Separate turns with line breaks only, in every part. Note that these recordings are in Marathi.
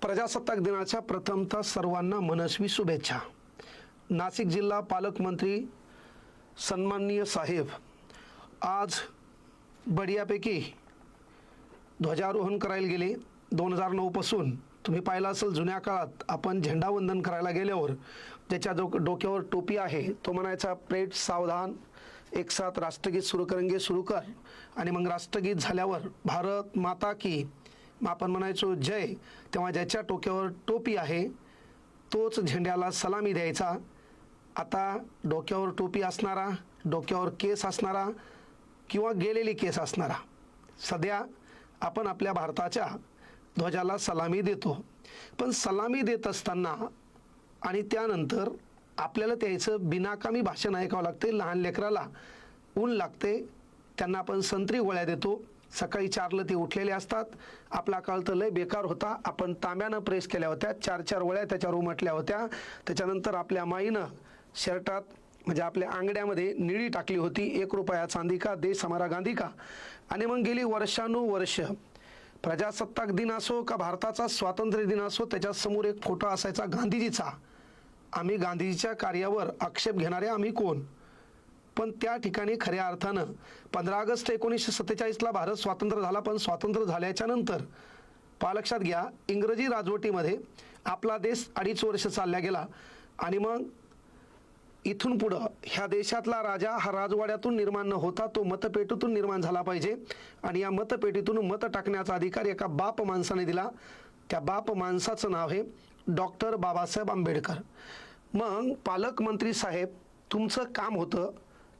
प्रजासत्ताक दिनाच्या प्रथमतः सर्वांना मनस्वी शुभेच्छा। नाशिक जिल्हा पालकमंत्री सन्माननीय साहेब आज बढियापैकी ध्वजारोहण करायला गेले। 2009 पासून तुम्ही पाहिलं असेल, जुन्या काळात आपण झेंडावंदन करायला गेल्यावर ज्याच्या डोक्यावर टोपी आहे तो म्हणायचा प्रेड सावधान, एक साथ राष्ट्रगीत सुरू करेंगे सुरू कर, आणि मग राष्ट्रगीत झाल्यावर भारत माता की मग आपण म्हणायचो जय। तेव्हा ज्याच्या डोक्यावर टोपी आहे तोच झेंड्याला सलामी द्यायचा। आता डोक्यावर टोपी असणारा, डोक्यावर केस असणारा किंवा गेलेली केस असणारा, सध्या आपण आपल्या भारताच्या ध्वजाला सलामी देतो। पण सलामी देत असताना आणि त्यानंतर आपल्याला त्याचं बिनाकामी भाषण ऐकावं लागते। लहान लेकराला ऊन लागते, त्यांना आपण संत्री गोळ्या देतो। सकाळी 4ला ते उठलेले असतात। आपला काळ तर लय बेकार होता, आपण तांब्यानं प्रेस केल्या होत्या, 4-4 गोळ्या त्याच्यावर उमटल्या होत्या। त्याच्यानंतर आपल्या माईनं शर्टात म्हणजे आपल्या आंगड्यामध्ये निळी टाकली होती, 1 रुपया चांदी का, देश हमारा गांधी का। आणि मग गेली वर्षानुवर्ष प्रजासत्ताक दिन असो का भारताचा स्वातंत्र्य दिन असो, त्याच्यासमोर एक फोटो असायचा गांधीजीचा। आम्ही गांधीजीच्या कार्यावर आक्षेप घेणारे आम्ही कोण? पण त्या ठिकाणी खऱ्या अर्थानं 15 ऑगस्ट 1947ला भारत स्वतंत्र झाला। पण स्वातंत्र्य झाल्याच्या नंतर पहा, लक्षात घ्या, इंग्रजी राजवटीमध्ये आपला देश 2.5 वर्ष चालला गेला। आणि मग इथून पुढं ह्या देशातला राजा हा राजवाड्यातून निर्माण न होता तो मतपेटीतून निर्माण झाला पाहिजे। आणि या मतपेटीतून मत टाकण्याचा अधिकार एका बाप माणसाने दिला। त्या बाप माणसाचं नाव आहे डॉक्टर बाबासाहेब आंबेडकर। मग पालकमंत्री साहेब, तुमचं काम होतं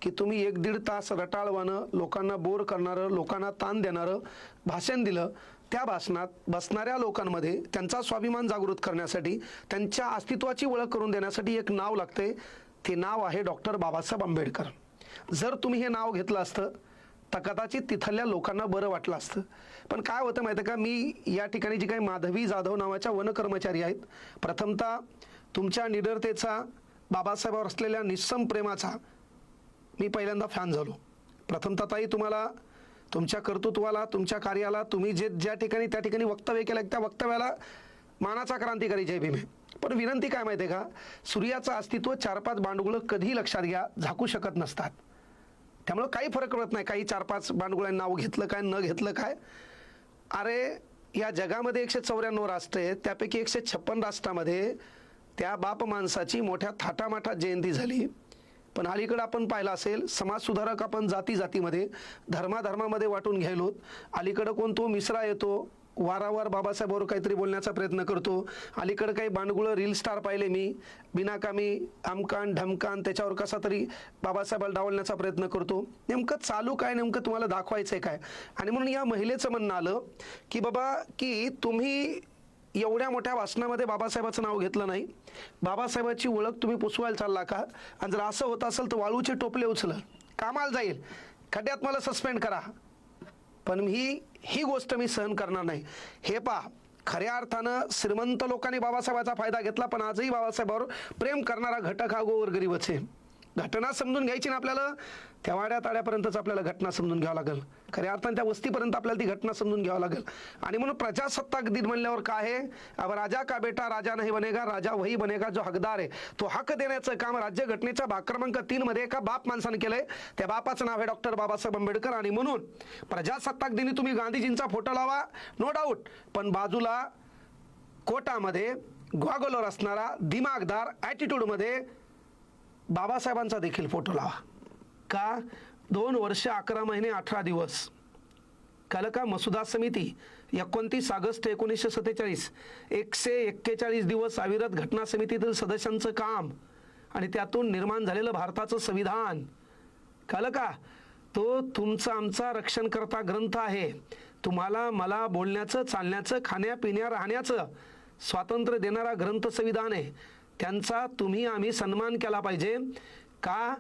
की तुम्ही 1-1.5 तास रटाळवानं लोकांना बोर करणारं, लोकांना ताण देणारं भाषण दिलं। त्या भाषणात बसणाऱ्या लोकांमध्ये त्यांचा स्वाभिमान जागृत करण्यासाठी, त्यांच्या अस्तित्वाची ओळख करून देण्यासाठी एक नाव लागते, ते नाव आहे डॉक्टर बाबासाहेब आंबेडकर। जर तुम्ही हे नाव घेतलं असतं तर कदाचित तिथल्या लोकांना बरं वाटलं असतं। पण काय होतं माहिती आहे का, मी या ठिकाणी जी काही माधवी जाधव नावाच्या वनकर्मचारी आहेत, प्रथमतः तुमच्या निडरतेचा, बाबासाहेबांवर असलेल्या निस्सम प्रेमाचा मी पहिल्यांदा फॅन झालो। प्रथमतः ताई, तुम्हाला, तुमच्या कर्तृत्वाला, तुमच्या कार्याला, तुम्ही ज्या ठिकाणी त्या ठिकाणी वक्तव्य केलं त्या वक्तव्याला मानाचा क्रांतिकारी जय भीम आहे। पण विनंती काय माहिती आहे का, सूर्याचं अस्तित्व 4-5 बांडगुळं कधी लक्षात घ्या झाकू शकत नसतात। त्यामुळे काही फरक पडत नाही काही 4-5 बांडगुळ्यांना नाव घेतलं काय न घेतलं काय। अरे या जगामध्ये 194 राष्ट्र आहेत, त्यापैकी 156 राष्ट्रामध्ये त्या बाप माणसाची मोठ्या थाटामाटात जयंती झाली। पण अलीकडे आपण पाहिलं असेल, समाजसुधारक आपण जातीमध्ये धर्मामध्ये वाटून घ्यायलो। अलीकडं कोण तो मिश्रा येतो, वारंवार बाबासाहेबांवर काहीतरी बोलण्याचा प्रयत्न करतो। अलीकडे काही बांडगुळं रील स्टार पाहिले मी, बिनाकामी आमकान ढमकान त्याच्यावर कसा तरी बाबासाहेबाला डावलण्याचा प्रयत्न करतो। नेमकं चालू काय, नेमकं तुम्हाला दाखवायचं आहे काय? आणि म्हणून या महिलेचं म्हणणं आलं की बाबा की तुम्ही एवढ्या मोठ्या भाषणामध्ये बाबासाहेबाचं नाव घेतलं नाही, बाबासाहेबाची ओळख तुम्ही पुसवायला चालला का? आणि जर असं होत असेल तर वाळूचे टोपले उचल, कामाला जाईल, खड्ड्यात मला सस्पेंड करा। पण ही गोष्ट मी सहन करणार नाही। हे पहा, खऱ्या अर्थानं श्रीमंत लोकांनी बाबासाहेबाचा फायदा घेतला, पण आजही बाबासाहेबावर प्रेम करणारा घटक हा गोरगरीबच आहे। घटना समजून घ्यायची ना आपल्याला, त्या वाड्या ताड्यापर्यंतच आपल्याला घटना समजून घ्यावं लागेल, खऱ्या अर्थानं त्या वस्तीपर्यंत आपल्याला ती घटना समजून घ्यावं लागेल। आणि म्हणून प्रजासत्ताक दिन म्हणल्यावर काय आहे, अब राजा का बेटा राजा नाही बनेगा, राजा वही बनेगा जो हकदार आहे। तो हक देण्याचं काम राज्यघटनेच्या भाग क्रमांक 3 मध्ये एका बाप माणसाने केलंय। त्या बापाचं नाव आहे डॉक्टर बाबासाहेब आंबेडकर। आणि म्हणून प्रजासत्ताक दिनी तुम्ही गांधीजींचा फोटो लावा, नो डाऊट, पण बाजूला कोटामध्ये गॉगलवर असणारा दिमागदार ॲटिट्यूडमध्ये बाबासाहेबांचा देखील फोटो लावा। का? 2 वर्ष 11 महिने 18 दिवस कल का मसुदा समिती 29 ऑगस्ट 1947, 141 दिवस अविरत घटना समितीतील सदस्यांचं काम आणि त्यातून निर्माण झालेलं भारताचं संविधान, कल का? तो तुमचा आमचा रक्षणकर्ता ग्रंथ आहे। तुम्हाला मला बोलण्याचं, चालण्याचं, खाण्यापिण्या राहण्याचं स्वातंत्र्य देणारा ग्रंथ संविधान आहे। त्यांचा तुम्ही आम्ही सन्मान केला पाहिजे। का?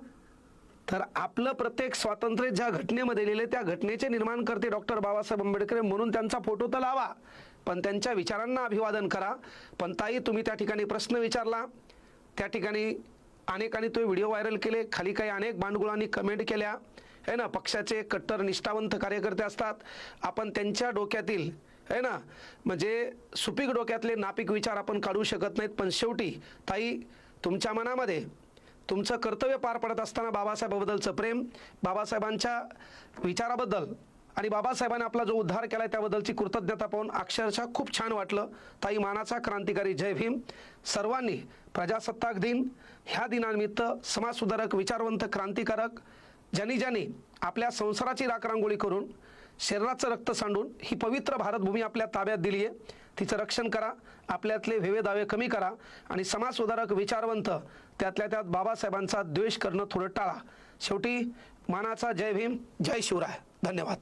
तर आपलं प्रत्येक स्वातंत्र्य ज्या घटनेमध्ये लिहिले त्या घटनेचे निर्माणकर्ते डॉक्टर बाबासाहेब आंबेडकर, म्हणून त्यांचा फोटो तर लावा, पण त्यांच्या विचारांना अभिवादन करा। पण ताई, तुम्ही त्या ठिकाणी प्रश्न विचारला, त्या ठिकाणी अनेकांनी तो व्हिडिओ व्हायरल केले, खाली काही अनेक बांडगुळांनी कमेंट केल्या, है ना। पक्षाचे कट्टर निष्ठावंत कार्यकर्ते असतात, आपण त्यांच्या डोक्यातील आहे ना. म्हणजे सुपीक डोक्यातले नापीक विचार आपण काढू शकत नाहीत, पण शेवटी ताई तुमच्या मनामध्ये तुमचं कर्तव्य पार पडत असताना बाबासाहेबाबद्दलचं प्रेम, बाबासाहेबांच्या विचाराबद्दल आणि बाबासाहेबांनी आपला जो उद्धार केला त्याबद्दलची कृतज्ञता पाहून अक्षरशः खूप छान वाटलं. ताई मानाचा क्रांतिकारी जय भीम. सर्वांनी प्रजासत्ताक दिन ह्या दिनानिमित्त समाजसुधारक, विचारवंत, क्रांतिकारक ज्यांनी आपल्या संसाराची राखरांगोळी करून शरीराचं रक्त सांडून ही पवित्र भारतभूमी आपल्या ताब्यात दिली आहे, तिचं रक्षण करा, आपल्यातले भेवेदावे कमी करा आणि समाजसुधारक, विचारवंत त्यातल्या त्यात बाबासाहेबांचा द्वेष करणं थोडं टाळा. शेवटी मानाचा जय भीम, जय शिवराय. धन्यवाद.